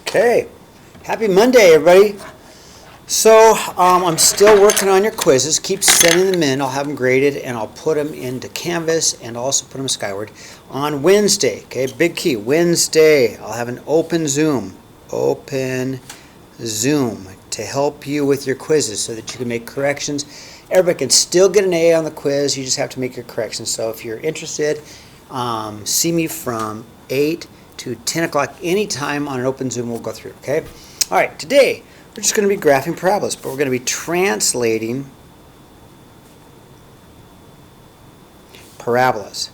Okay, happy Monday, everybody. So I'm still working on your quizzes. Keep sending them in. I'll have them graded, and I'll put them into Canvas and also put them skyward on Wednesday. Okay, big key. Wednesday, I'll have an open Zoom to help you with your quizzes so that you can make corrections. Everybody can still get an A on the quiz. You just have to make your corrections. So if you're interested, see me from 8 to 10 o'clock anytime on an open Zoom. We'll go through, okay? All right, today we're just going to be graphing parabolas, but we're going to be translating parabolas.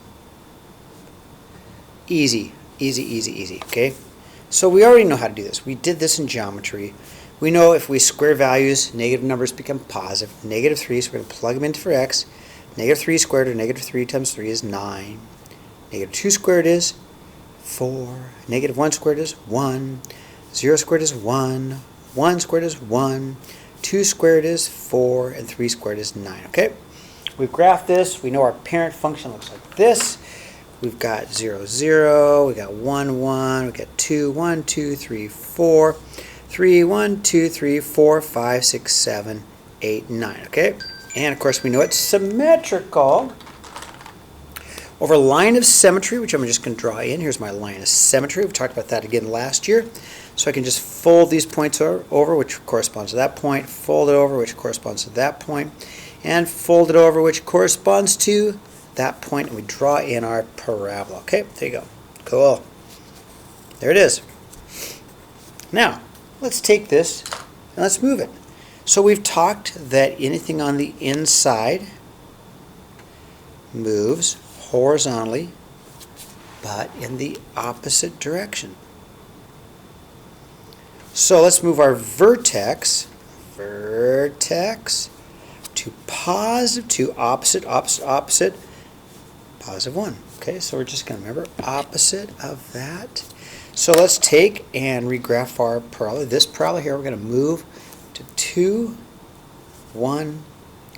Easy, easy, easy, easy, okay? So we already know how to do this. We did this in geometry. We know if we square values, negative numbers become positive. Negative 3, so we're going to plug them in for x. Negative 3 squared, or negative 3 times 3 is 9. Negative 2 squared is 4. Negative 1 squared is 1. 0 squared is 1. 1 squared is 1. 2 squared is 4. And 3 squared is 9. Okay? We've graphed this. We know our parent function looks like this. We've got 0, 0. We've got 1, 1. We've got 2, 1, 2, 3, 4. 3, 1, 2, 3, 4, 5, 6, 7, 8, 9. Okay? And of course we know it's symmetrical over a line of symmetry, which I'm just going to draw in. Here's my line of symmetry. We talked about that again last year. So I can just fold these points over, which corresponds to that point, fold it over, which corresponds to that point, and fold it over, which corresponds to that point, and we draw in our parabola. Okay, there you go. Cool. There it is. Now, let's take this and let's move it. So we've talked that anything on the inside moves horizontally, but in the opposite direction. So let's move our vertex to positive 2, opposite, positive 1. Okay, so we're just going to remember opposite of that. So let's take and regraph our parabola. This parabola here, we're going to move to 2, 1.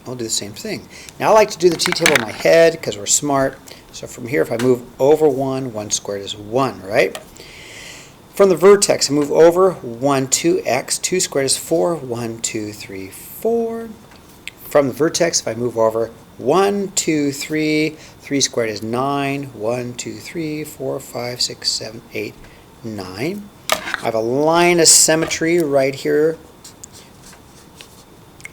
I'll do the same thing. Now I like to do the t-table in my head because we're smart. So from here, if I move over 1, 1 squared is 1, right? From the vertex, I move over 1, 2x. 2 squared is 4. 1, 2, 3, 4. From the vertex, if I move over 1, 2, 3. 3 squared is 9. 1, 2, 3, 4, 5, 6, 7, 8, 9. I have a line of symmetry right here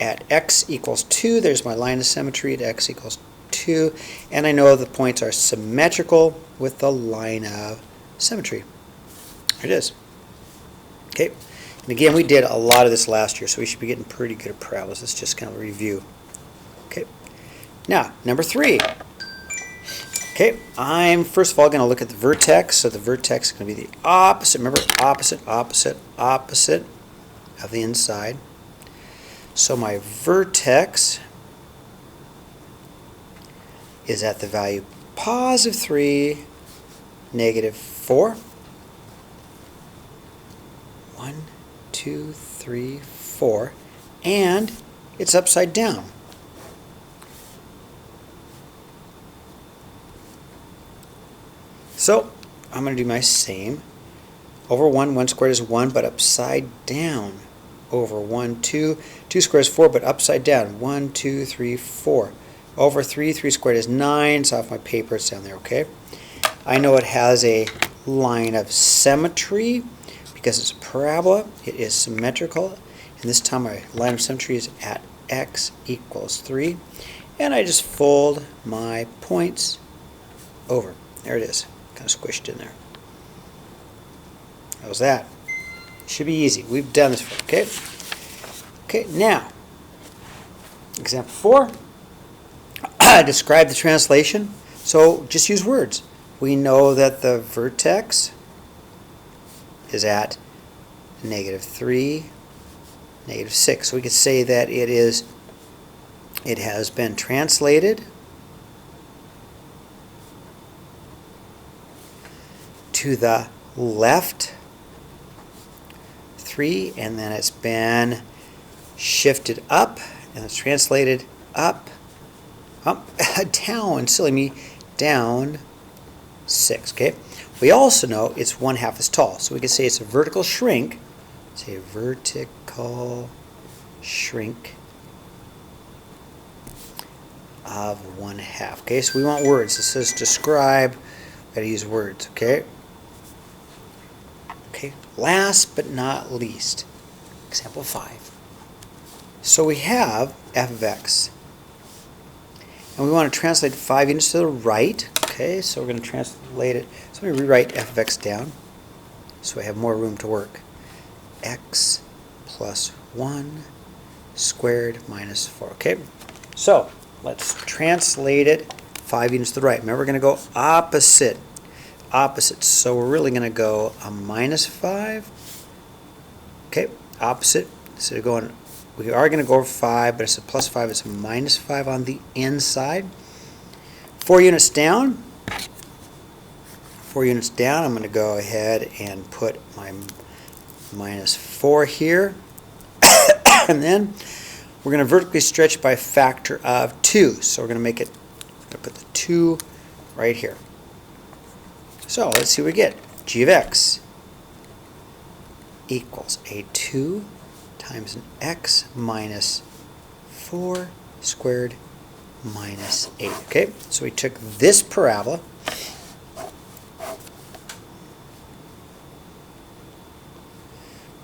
at x equals 2. There's my line of symmetry at x equals 2. And I know the points are symmetrical with the line of symmetry. There it is. Okay. And again, we did a lot of this last year, so we should be getting pretty good at parabolas. Let's just kind of review. Okay. Now, number 3. Okay, I'm first of all going to look at the vertex. So the vertex is going to be the opposite. Remember, opposite, opposite, opposite of the inside. So my vertex is at the value positive 3, negative 4. 1, 2, 3, 4. And it's upside down. So I'm going to do my same. Over 1, 1 squared is 1, but upside down. Over 1, 2. 2 squared is 4, but upside down. 1, 2, 3, 4. Over 3, 3 squared is 9. So off my paper, it's down there, okay? I know it has a line of symmetry because it's a parabola. It is symmetrical. And this time my line of symmetry is at x equals 3. And I just fold my points over. There it is. Kind of squished in there. How's that? Should be easy. We've done this before, okay? Okay, now, example 4. Describe the translation. So just use words. We know that the vertex is at negative 3, negative 6. So we could say that it has been translated to the left 3, and then it's been shifted up, and it's translated up, down, silly me, down 6, okay? We also know it's 1/2 as tall. So we can say it's a vertical shrink. Say vertical shrink of 1/2. Okay, so we want words. It says describe. Got to use words. Okay. Okay. Last but not least, example 5. So we have f of x, and we want to translate 5 units to the right. Okay, so we're going to translate it. So I'm going to rewrite f of x down, so I have more room to work. X plus 1 squared minus 4. Okay, so let's translate it 5 units to the right. Remember, we're going to go opposite. So we're really going to go a minus 5. Okay, opposite. So we are going to go over 5, but it's a plus 5. It's a minus 5 on the inside. 4 units down. 4 units down, I'm going to go ahead and put my minus 4 here. And then we're going to vertically stretch by a factor of 2. So we're going to make it, put the 2 right here. So let's see what we get. G of x equals a 2 times an x minus 4 squared minus 8. Okay, so we took this parabola,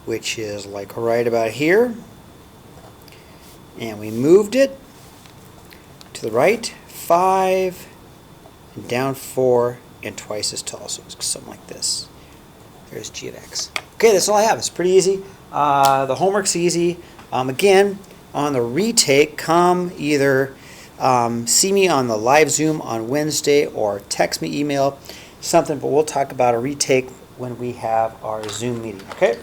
which is like right about here, and we moved it to the right 5 and down 4 and twice as tall, so it's something like this. There's g of x. Okay, that's all I have. It's pretty easy. The homework's easy. Again, on the retake, come either see me on the live Zoom on Wednesday or text me, email, something, but we'll talk about a retake when we have our Zoom meeting, okay?